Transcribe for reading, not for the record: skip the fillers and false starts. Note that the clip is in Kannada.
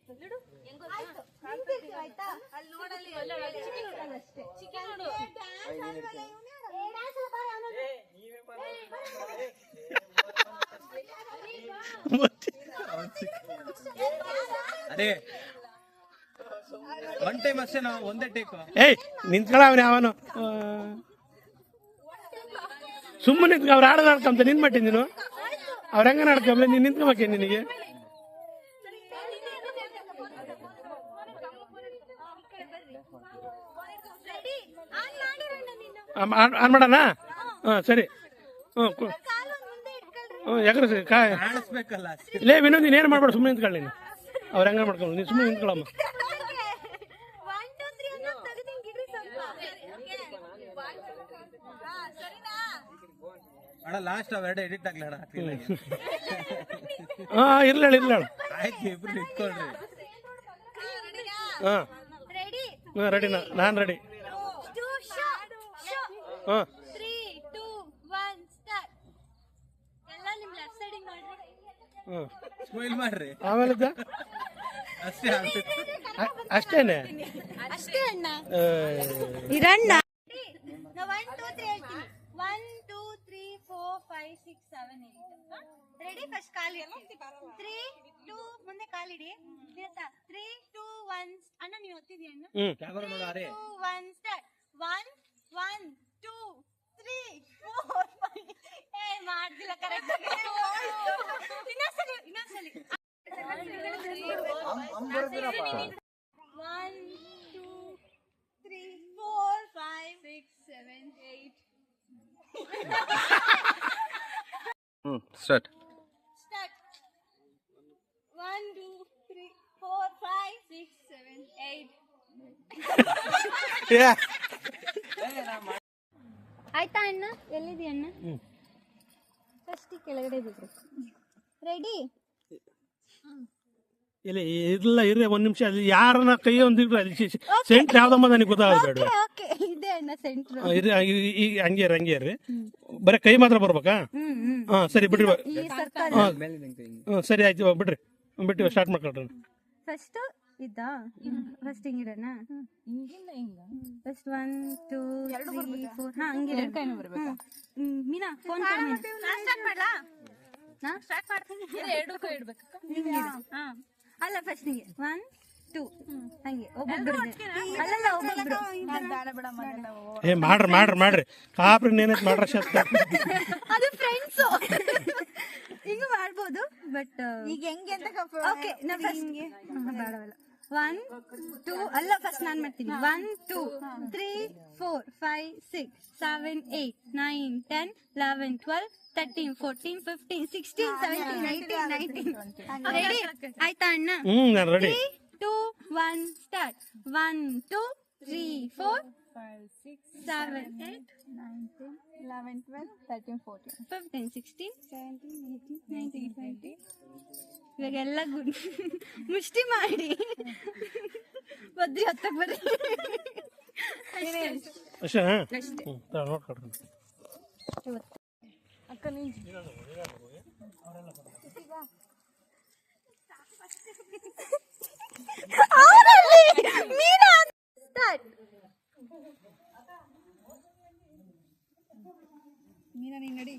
ಅದೇ ಒನ್ ಟೈಮ್ ಅಷ್ಟೇ ನಾವು ಒಂದೇ ಟೇಕ್. ಏಯ್ ನಿಂತ್ಕೊಳ ಅವನೇ ಅವನು ಸುಮ್ಮನೆ ನಿಂತ್ಕ. ಅವ್ರು ಆಡೋದು ಆಡ್ಕೊಂತ ನಿನ್ ಮಟ್ಟಿ ನೀನು ಅವ್ರ ಹೆಂಗ ಆಡ್ಕೊಂಬ ನೀನ್ ನಿಂತ್ಕೊಬೇಕೆ ನಿನಗೆ. ಆನ್ ಮಾಡೋಣ. ಸರಿ. ಯಾಕ್ರೆ ಕಾಯ್ ಲೇ ವಿನೋದ್ ನೀನ್ ಏನ್ ಮಾಡ್ಬೇಡ, ಸುಮ್ಮನೆ ನಿಂತ್ಕೊಳ್ಳಿ ನೀನು. ಅವ್ರ ಹೆಂಗ ಮಾಡ್ಕೊಂಡು ನೀನು ಸುಮ್ಮನೆ ನಿಂತ್ಕೊಳ್ಳಮ್ಮ. ಲಾಸ್ಟ್ ಅವೆರಡು ಎಡಿಟ್ ಆಗ್ಲಿ ಇರ್ಲಾಳ ಇರ್ಲಾಳ. ಆಯ್ತು ಇಬ್ರು ನಿಂತ್ಕೊಳ್ರಿ. ರೆಡಿ ನಾನ್ ರೆಡಿ. ಸ್ಮೈಲ್ ಮಾಡ್ರಿ. ಆಮೇಲೆ ಅಷ್ಟೇ ಅಷ್ಟೇನೆ ಅಷ್ಟೇ ಅಣ್ಣ ಇರಣ್ಣ. 1 2 3 ಹೇಳ್ತೀನಿ. 1 2 3 4 5 6 7 8. ರೆಡಿ? ಫಸ್ಟ್ ಕಾಲಿ 3 2 ಮುಂದೆ ಕಾಲಿಡಿ. 3 2 1 ಅಣ್ಣ ನೀವು ಒತ್ತಿದ್ಯಾ ಅಣ್ಣ? ಕ್ಯಾಮೆರಾ ನೋಡಾರೆ. 2 1 ಸ್ಟಾರ್ಟ್. 1 1 2 3 4 5 ಏ ಮಾಡ್ದಿಲ್ಲ ಕರೆಕ್ಟ್ ಆಗಿ. ಇನ್ನೊಂದ್ಸಲಿ 1 2 3 4 5 6 7 8. ಸ್ಟಾರ್ಟ್. 1 2 3 4 5 6 7 8. ಆಯ್ತಾ ಅಣ್ಣ? ಎಲ್ಲಿದೆಯಾ ಅಣ್ಣ? ಫಸ್ಟ್ ಕೆಳಗಡೆ ಬಿಡ್ರಿ. ರೆಡಿ? ಇಲ್ಲ ಇರ್ಲ ಇರ್ರಿ ಒಂದ್ ನಿಮಿಷ. ಅಲ್ಲಿ ಯಾರನ್ನ ಕೈ ಒಂದಿಟ್ರು ಅಲ್ಲಿ ಸೆಂಟ್ರ್ ಯಾವ್ದಮ್ಮ ನನಗೆ ಗೊತ್ತಾಗಬೇಡ. ಓಕೆ ಇದೆ ಅಣ್ಣ ಸೆಂಟ್ರ್. ಇರ್ರಿ ಈಗ ಹಂಗೆ ಇರ್ರಿ. ಬರೀ ಕೈ ಮಾತ್ರ ಬರ್ಬೇಕಾ? ಹಾ ಸರಿ ಬಿಡ್ರಿ. ಸರಿ ಆಯ್ತು ಬಿಡ್ರಿ. ಬಿಟ್ಟು ಸ್ಟಾರ್ಟ್ ಮಾಡ್ಕೊಳ್ರಿ. ಫಸ್ಟ್ ಇದಾ? ಫಸ್ಟ್ ಹಿಂಗಿಡೋಣ. ಫಸ್ಟ್ 1 2 3 4. ಹಾ ಹಂಗಿಡ. ಮೀನಾ ಫೋನ್ ಕೊಡು. ನಾನು ಸ್ಟಾರ್ಟ್ ಮಾಡ್ಲಾ? ನಾ ಸ್ಟಾರ್ಟ್ ಮಾಡ್ತೀನಿ. ಎರಡು ಕೈ ಇಡಬೇಕು. ಹಾ ಅಲ್ಲ ಫಸ್ಟ್ ಹಿಂಗೆ 1 2 ಹಂಗೆ ಒಬ್ಬೊಬ್ರು. ಅಲ್ಲಲ್ಲ ಒಬ್ಬೊಬ್ರು. ಏ ಮಾಡ್ರಿ ಕಾಪ್ರಿ ನೇನೈತ್ ಮಾಡ್ರ ಶಕ್ತ. ಅದು ಫ್ರೆಂಡ್ಸ್ ಹಿಂಗ ಮಾಡ್ಬೋದು. ಬಟ್ ಈಗ ಹೆಂಗೆ ಅಂತ ಓಕೆ ನಾ ಫಸ್ಟ್ ಬೇಡವಲ್ಲ. 1 2 ಅಲ್ಲ ಫಸ್ಟ್ ನಾನು ಮಾಡ್ತೀನಿ. 1 2 3 4 5 6 7 8 9 10 11 12 13 14 15 16 17 18 19. ರೆಡಿ ಆಯ್ತಾ ಅಣ್ಣ? ನಾನು ರೆಡಿ. 3 2 1 ಸ್ಟಾರ್ಟ್. 1 2 3 4 5 6 7 8 9 10 11 12 13 14 15 16 17 18 19 20. ಇವಾಗೆಲ್ಲ ಮುಷ್ಟಿ ಮಾಡಿ ಬದ್ರಿ ಹತ್ತಕ್ಕೆ ಬರ್ರಿ. ಅಷ್ಟೇ ನೋಡ್ಕೊಡ್ರಿ. ಅಕ್ಕ ನೀನು ಮೀನಾ ನೀನ್ ನಡಿ.